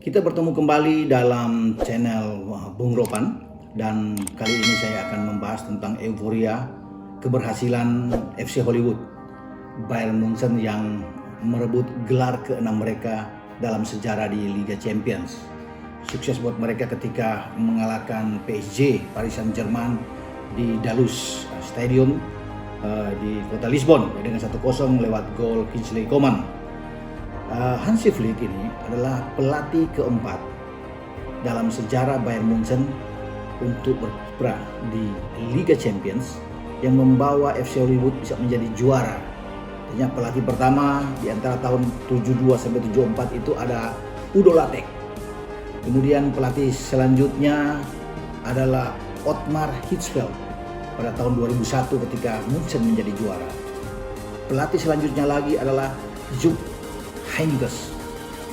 Kita bertemu kembali dalam channel Bung Ropan, dan kali ini saya akan membahas tentang euforia keberhasilan FC Hollywood Bayern Munchen yang merebut gelar ke-6 mereka dalam sejarah di Liga Champions. Sukses buat mereka ketika mengalahkan PSG Paris Saint-Germain di Dalus Stadium di kota Lisbon dengan 1-0 lewat gol Kingsley Coman. Hansi Flick ini adalah pelatih keempat dalam sejarah Bayern Munchen untuk berkiprah di Liga Champions yang membawa FC Hollywood bisa menjadi juara. Artinya pelatih pertama di antara tahun 72 sampai 74 itu ada Udo Lattek. Kemudian pelatih selanjutnya adalah Ottmar Hitzfeld pada tahun 2001 ketika Munchen menjadi juara. Pelatih selanjutnya lagi adalah Jupp Heynckes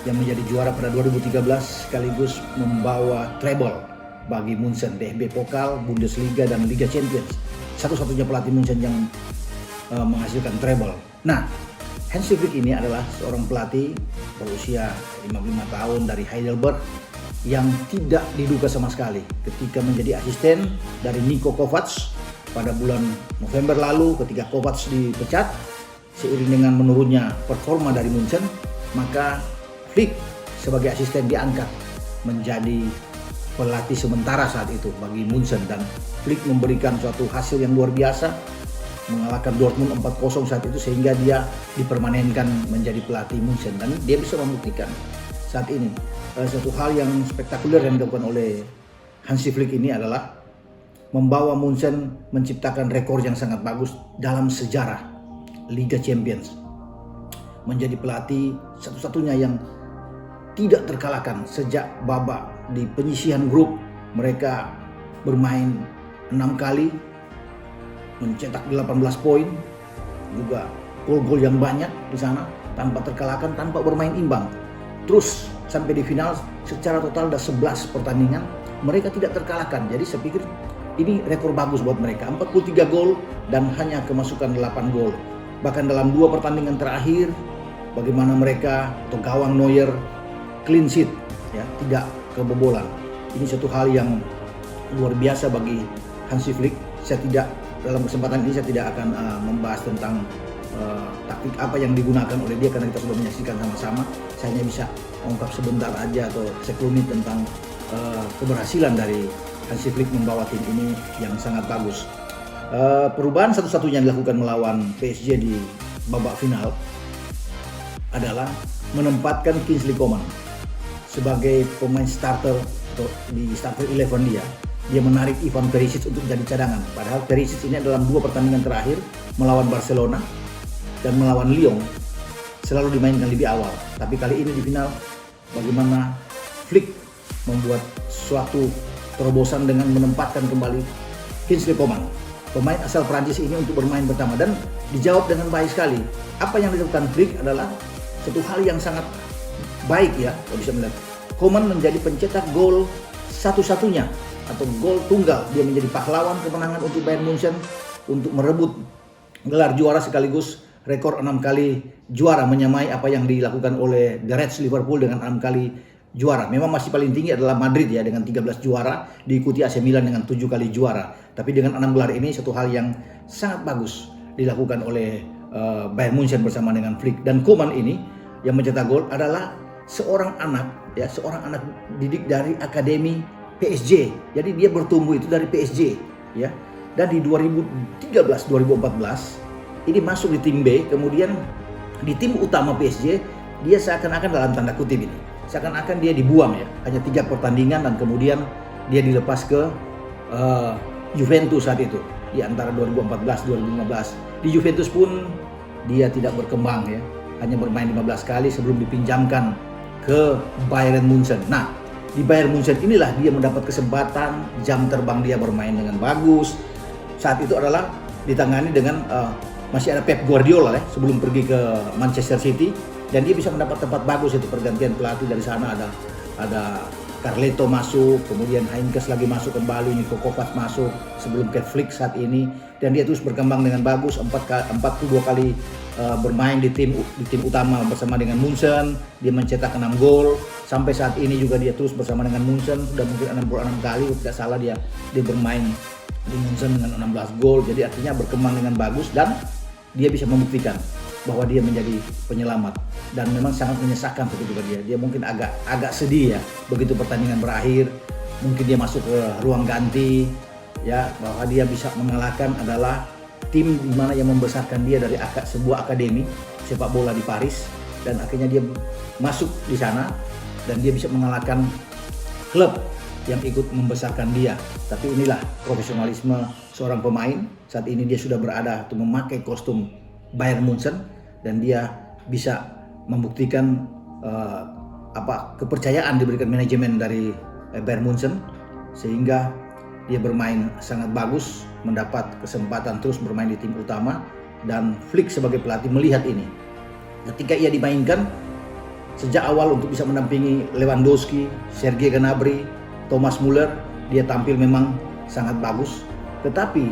yang menjadi juara pada 2013 sekaligus membawa treble bagi Munchen, DFB Pokal, Bundesliga dan Liga Champions. Satu-satunya pelatih Munchen yang menghasilkan treble. Nah, Hansi Flick ini adalah seorang pelatih berusia 55 tahun dari Heidelberg yang tidak diduga sama sekali ketika menjadi asisten dari Niko Kovac pada bulan November lalu. Ketika Kovac dipecat seiring dengan menurunnya performa dari Munchen, maka Flick sebagai asisten diangkat menjadi pelatih sementara saat itu bagi Munchen, dan Flick memberikan suatu hasil yang luar biasa, mengalahkan Dortmund 4-0 saat itu sehingga dia dipermanenkan menjadi pelatih Munchen, dan dia bisa membuktikan saat ini. Satu hal yang spektakuler yang dilakukan oleh Hansi Flick ini adalah membawa Munchen menciptakan rekor yang sangat bagus dalam sejarah Liga Champions. Menjadi pelatih satu-satunya yang tidak terkalahkan sejak babak di penyisihan grup. Mereka bermain 6 kali, mencetak 18 poin, juga gol-gol yang banyak di sana tanpa terkalahkan, tanpa bermain imbang. Terus sampai di final secara total ada 11 pertandingan mereka tidak terkalahkan. Jadi saya pikir ini rekor bagus buat mereka, 43 gol dan hanya kemasukan 8 gol. Bahkan dalam 2 pertandingan terakhir, bagaimana mereka atau gawang Neuer clean sheet, ya, tidak kebobolan. Ini satu hal yang luar biasa bagi Hansi Flick. Dalam kesempatan ini saya tidak akan membahas tentang taktik apa yang digunakan oleh dia karena kita sudah menyaksikan sama-sama. Saya hanya bisa mengungkap sebentar aja atau sekelumit tentang keberhasilan dari Hansi Flick membawa tim ini yang sangat bagus. Perubahan satu-satunya yang dilakukan melawan PSG di babak final adalah menempatkan Kingsley Coman sebagai pemain starter atau di starter 11 dia. Dia menarik Ivan Perisic untuk jadi cadangan. Padahal Perisic ini dalam 2 pertandingan terakhir melawan Barcelona dan melawan Lyon selalu dimainkan lebih awal. Tapi kali ini di final bagaimana Flick membuat suatu terobosan dengan menempatkan kembali Kingsley Coman, pemain asal Prancis ini, untuk bermain pertama, dan dijawab dengan baik sekali. Apa yang dilakukan Flick adalah satu hal yang sangat baik, ya, kalau bisa melihat. Coman menjadi pencetak gol satu-satunya atau gol tunggal. Dia menjadi pahlawan kemenangan untuk Bayern Munchen untuk merebut gelar juara sekaligus rekor 6 kali juara, menyamai apa yang dilakukan oleh The Reds Liverpool dengan 6 kali juara. Memang masih paling tinggi adalah Madrid, ya, dengan 13 juara, diikuti AC Milan dengan 7 kali juara. Tapi dengan 6 gelar ini satu hal yang sangat bagus dilakukan oleh Bayern Munchen bersama dengan Flick. Dan Coman ini yang mencetak gol adalah seorang anak didik dari akademi PSG. Jadi dia bertumbuh itu dari PSG, ya. Dan di 2013-2014 ini masuk di tim B, kemudian di tim utama PSG dia seakan-akan, dalam tanda kutip ini, seakan-akan dia dibuang, ya. Hanya 3 pertandingan dan kemudian dia dilepas ke Juventus saat itu di antara 2014-2015. Di Juventus pun dia tidak berkembang, ya. Hanya bermain 15 kali sebelum dipinjamkan ke Bayern Munchen. Nah, di Bayern Munchen inilah dia mendapat kesempatan, jam terbang dia bermain dengan bagus. Saat itu adalah ditangani dengan masih ada Pep Guardiola, ya, sebelum pergi ke Manchester City, dan dia bisa mendapat tempat bagus itu. Pergantian pelatih dari sana ada Carleto masuk, kemudian Heynckes lagi masuk kembali, Niko Kovac masuk sebelum ke Flick saat ini, dan dia terus berkembang dengan bagus. 42 kali bermain di tim utama bersama dengan Munchen, dia mencetak 6 gol, Sampai saat ini juga dia terus bersama dengan Munchen, sudah mungkin 66 kali tidak salah dia bermain di Munchen dengan 16 gol. Jadi artinya berkembang dengan bagus dan dia bisa membuktikan bahwa dia menjadi penyelamat, dan memang sangat menyesakan ketika dia mungkin agak sedih ya begitu pertandingan berakhir. Mungkin dia masuk ke ruang ganti ya, bahwa dia bisa mengalahkan adalah tim di mana yang membesarkan dia dari sebuah akademi sepak bola di Paris, dan akhirnya dia masuk di sana dan dia bisa mengalahkan klub yang ikut membesarkan dia. Tapi inilah profesionalisme seorang pemain. Saat ini dia sudah berada atau memakai kostum Bayern Munchen, dan dia bisa membuktikan kepercayaan diberikan manajemen dari Bayern Munchen, sehingga dia bermain sangat bagus, mendapat kesempatan terus bermain di tim utama. Dan Flick sebagai pelatih melihat ini, ketika ia dimainkan sejak awal untuk bisa mendampingi Lewandowski, Serge Gnabry, Thomas Muller, dia tampil memang sangat bagus. Tetapi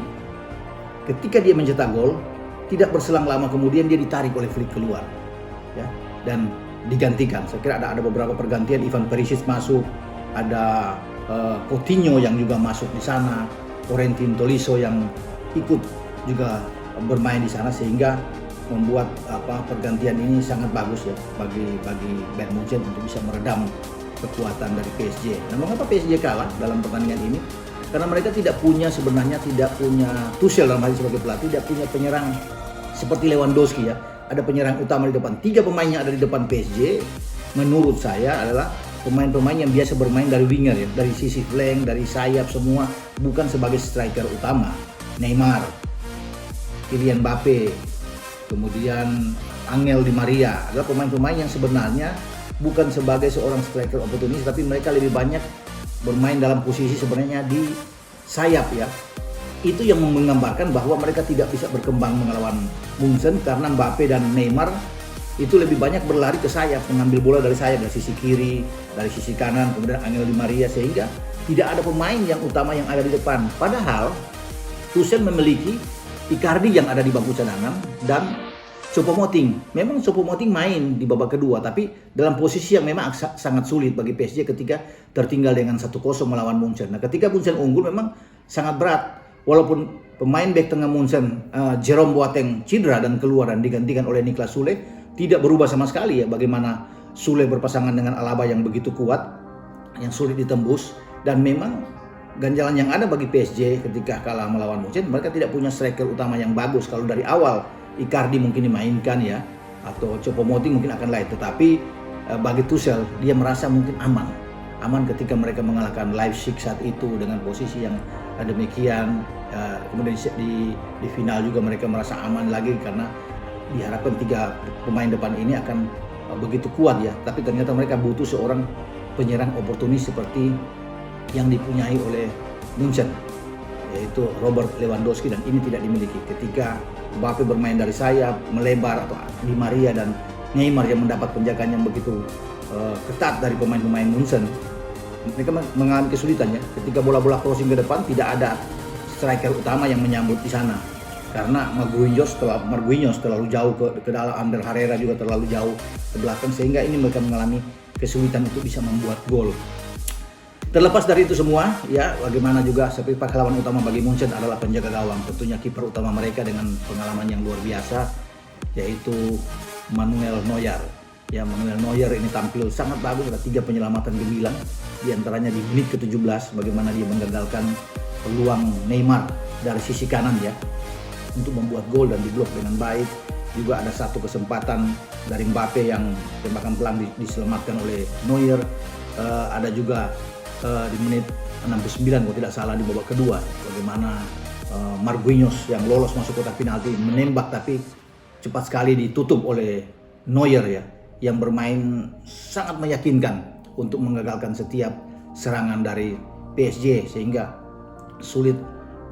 ketika dia mencetak gol, tidak berselang lama kemudian dia ditarik oleh Flick keluar ya, dan digantikan. Saya kira ada beberapa pergantian, Ivan Perisic masuk, ada Coutinho yang juga masuk di sana, Corentin Tolisso yang ikut juga bermain di sana, sehingga membuat pergantian ini sangat bagus ya bagi Bayern Munchen untuk bisa meredam kekuatan dari PSG. Nah, mengapa PSG kalah dalam pertandingan ini? Karena mereka tidak punya Tuchel dalam hal ini sebagai pelatih, tidak punya penyerang seperti Lewandowski ya. Ada penyerang utama di depan. 3 pemain yang ada di depan PSG menurut saya adalah pemain-pemain yang biasa bermain dari winger ya, dari sisi flank, dari sayap semua, bukan sebagai striker utama. Neymar, Kylian Mbappe, kemudian Angel Di Maria adalah pemain-pemain yang sebenarnya bukan sebagai seorang striker oportunis, tapi mereka lebih banyak bermain dalam posisi sebenarnya di sayap ya. Itu yang menggambarkan bahwa mereka tidak bisa berkembang melawan Munchen, karena Mbappe dan Neymar itu lebih banyak berlari ke sayap, mengambil bola dari sayap, dari sisi kiri, dari sisi kanan, kemudian Angel Di Maria, sehingga tidak ada pemain yang utama yang ada di depan. Padahal Tuchel memiliki Icardi yang ada di bangku cadangan dan Choupo-Moting. Memang Choupo-Moting main di babak kedua, tapi dalam posisi yang memang sangat sulit bagi PSG ketika tertinggal dengan 1-0 melawan Munchen. Nah, ketika Munchen unggul memang sangat berat. Walaupun pemain bek tengah Munchen, Jerome Boateng cedera dan keluar dan digantikan oleh Niklas Sule, tidak berubah sama sekali ya bagaimana Sule berpasangan dengan Alaba yang begitu kuat, yang sulit ditembus. Dan memang ganjalan yang ada bagi PSG ketika kalah melawan Munchen, mereka tidak punya striker utama yang bagus. Kalau dari awal Icardi mungkin dimainkan ya, atau Choupo-Moting mungkin akan lain. Tetapi bagi Tuchel, dia merasa mungkin aman ketika mereka mengalahkan Leipzig saat itu dengan posisi yang demikian. Kemudian di final juga mereka merasa aman lagi karena diharapkan 3 pemain depan ini akan begitu kuat ya. Tapi ternyata mereka butuh seorang penyerang oportunis seperti yang dipunyai oleh Munchen, yaitu Robert Lewandowski, dan ini tidak dimiliki. Ketika Mbappe bermain dari sayap, melebar, atau Di Maria dan Neymar yang mendapat penjagaan yang begitu ketat dari pemain-pemain Munchen, mereka mengalami kesulitan ya. Ketika bola-bola crossing ke depan, tidak ada striker utama yang menyambut di sana. Karena Marquinhos terlalu jauh ke dalam, Ander Herrera juga terlalu jauh ke belakang, sehingga ini mereka mengalami kesulitan untuk bisa membuat gol. Terlepas dari itu semua ya, bagaimana juga seperti pahlawan utama bagi Munchen adalah penjaga gawang, tentunya kiper utama mereka dengan pengalaman yang luar biasa, yaitu Manuel Neuer. Ya, Manuel Neuer ini tampil sangat bagus, ada 3 penyelamatan gemilang, di antaranya di menit ke-17 bagaimana dia menggagalkan peluang Neymar dari sisi kanan ya untuk membuat gol dan diblok dengan baik. Juga ada 1 kesempatan dari Mbappe yang tembakan pelang diselamatkan oleh Neuer. Ada juga di menit 69 kalau tidak salah di babak kedua, bagaimana Marquinhos yang lolos masuk kotak penalti menembak, tapi cepat sekali ditutup oleh Neuer ya, yang bermain sangat meyakinkan untuk menggagalkan setiap serangan dari PSG sehingga sulit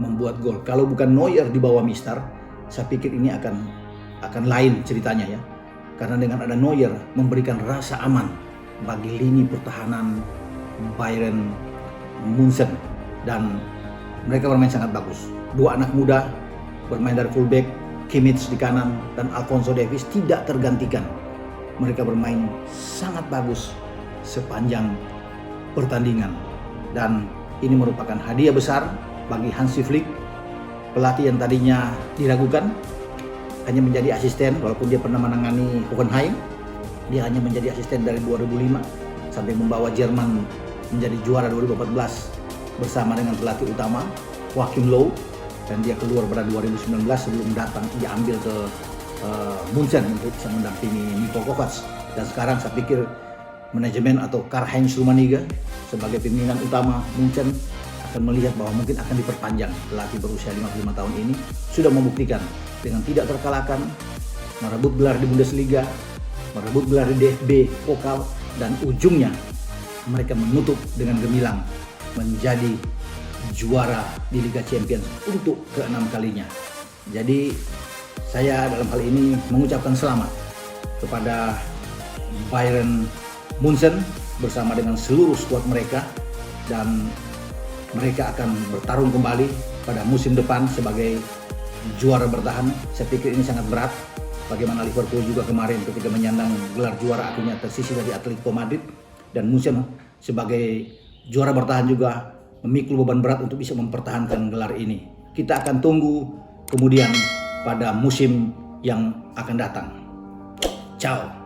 membuat gol. Kalau bukan Neuer di bawah Mister, saya pikir ini akan lain ceritanya ya. Karena dengan ada Neuer memberikan rasa aman bagi lini pertahanan Bayern Munchen, dan mereka bermain sangat bagus. 2 anak muda bermain dari fullback, Kimmich di kanan dan Alphonso Davies tidak tergantikan. Mereka bermain sangat bagus sepanjang pertandingan. Dan ini merupakan hadiah besar bagi Hansi Flick, pelatih yang tadinya diragukan, hanya menjadi asisten walaupun dia pernah menangani Hoffenheim. Dia hanya menjadi asisten dari 2005 sampai membawa Jerman menjadi juara 2014 bersama dengan pelatih utama Joachim Löw, dan dia keluar pada 2019 sebelum datang dia ambil ke Munchen untuk bisa mendampingi Niko Kovac. Dan sekarang saya pikir manajemen atau Karl-Heinz Rummenigge sebagai pimpinan utama Munchen akan melihat bahwa mungkin akan diperpanjang. Pelatih berusia 55 tahun ini sudah membuktikan dengan tidak terkalahkan, merebut gelar di Bundesliga, merebut gelar di DFB Pokal, dan ujungnya mereka menutup dengan gemilang menjadi juara di Liga Champions untuk ke-6 kalinya. Jadi saya dalam hal ini mengucapkan selamat kepada Bayern Munchen bersama dengan seluruh skuad mereka, dan mereka akan bertarung kembali pada musim depan sebagai juara bertahan. Saya pikir ini sangat berat. Bagaimana Liverpool juga kemarin ketika menyandang gelar juara akhirnya tersisih dari Atletico Madrid, dan Munchen sebagai juara bertahan juga memikul beban berat untuk bisa mempertahankan gelar ini. Kita akan tunggu kemudian pada musim yang akan datang. Ciao.